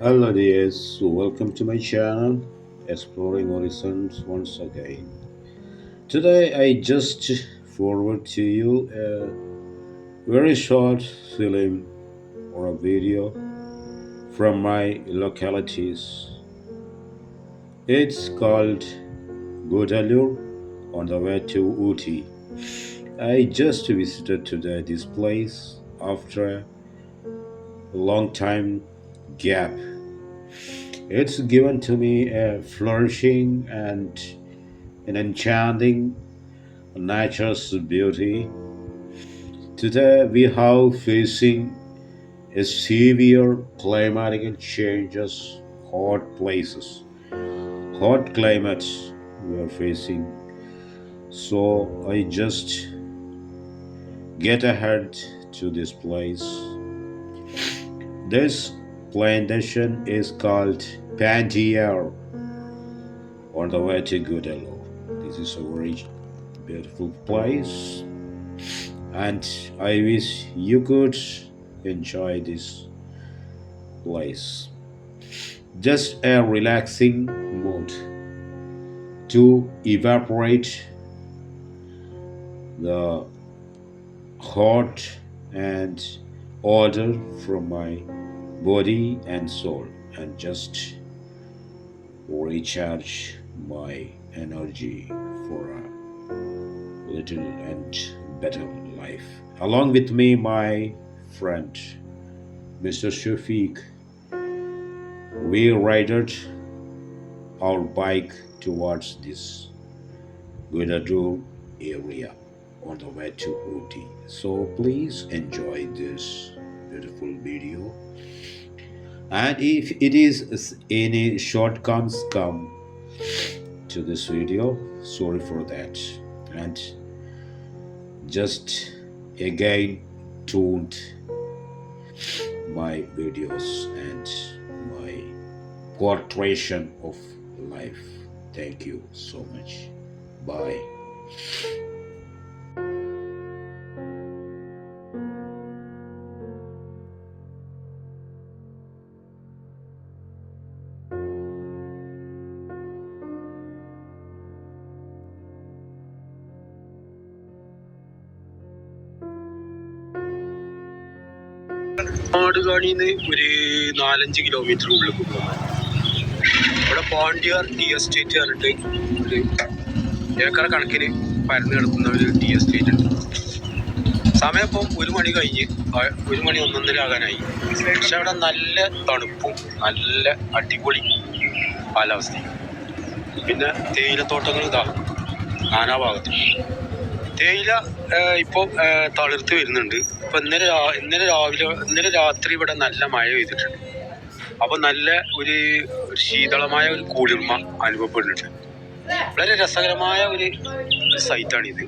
Hello dears, welcome to my channel Exploring Horizons once again. Today I just forward to you a very short film or a video from my localities. It's called Godalur on the way to Uti. I just visited today this place after a long time gap. It's given to me a flourishing and an enchanting nature's beauty. Today we have facing a severe climatic changes, hot places, hot climates we are facing. So I just get ahead to this place. This plantation is called Pandiyar on the way to Goodallo. This is a very beautiful place, and I wish you could enjoy this place. Just a relaxing mood to evaporate the hot and odor from my body and soul, and just recharge my energy for a little and better life. Along with me, my friend Mr. Shafiq, we ride our bike towards this Guidadu area on the way to Uti. So please enjoy this beautiful video. And if it is any shortcomings come to this video, sorry for that. And just again tuned my videos and my portrayal of life. Thank you so much. Bye. നാടുകാണിന്ന് ഒരു 4-5 kilometre ഉള്ളിൽ പോകുന്നത്. ഇവിടെ Pandiyar tea estate പറഞ്ഞിട്ട് ഒരു acre കണക്കിന് പരന്ന് കിടക്കുന്ന ഒരു ടീ എസ്റ്റേറ്റ് ഉണ്ട്. സമയം ഇപ്പം 1 മണി കഴിഞ്ഞ് 1 മണി 1:30 ആകാനായി. പക്ഷെ അവിടെ നല്ല തണുപ്പും നല്ല അടിപൊളി കാലാവസ്ഥയും. പിന്നെ തേയിലത്തോട്ടങ്ങൾ ഇതാ നാനാഭാഗത്തും. തേയില ഇപ്പോൾ തളിർത്ത് വരുന്നുണ്ട്. ഇപ്പം ഇന്നലെ രാത്രി ഇവിടെ നല്ല മഴ പെയ്തിട്ടുണ്ട്. അപ്പോൾ നല്ല ഒരു ശീതളമായ ഒരു കുളിർമ അനുഭവപ്പെടുന്നുണ്ട്. വളരെ രസകരമായ ഒരു സൈറ്റാണിത്.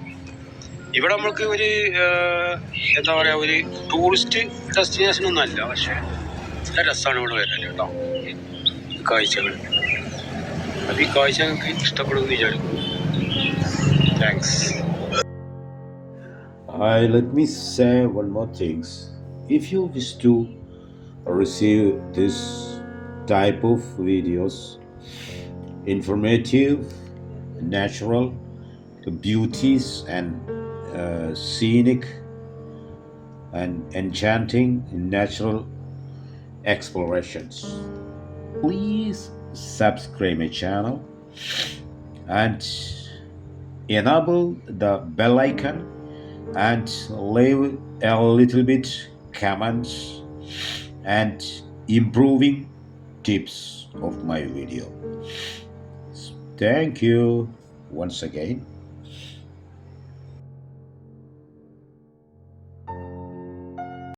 ഇവിടെ നമ്മൾക്ക് ഒരു എന്താ പറയുക, ഒരു ടൂറിസ്റ്റ് ഡെസ്റ്റിനേഷൻ ഒന്നും അല്ല, പക്ഷെ നല്ല രസമാണ് ഇവിടെ വരുന്നത് കേട്ടോ. കാഴ്ചകൾ അത് ഈ കാഴ്ച നിങ്ങൾക്ക് ഇഷ്ടപ്പെടുമെന്ന് വിചാരിക്കുന്നു. Thanks. Let me say one more things. If you wish to receive this type of videos, informative, natural beauties and scenic and enchanting natural explorations, please subscribe my channel and enable the bell icon and leave a little bit comments and improving tips of my video. Thank you once again.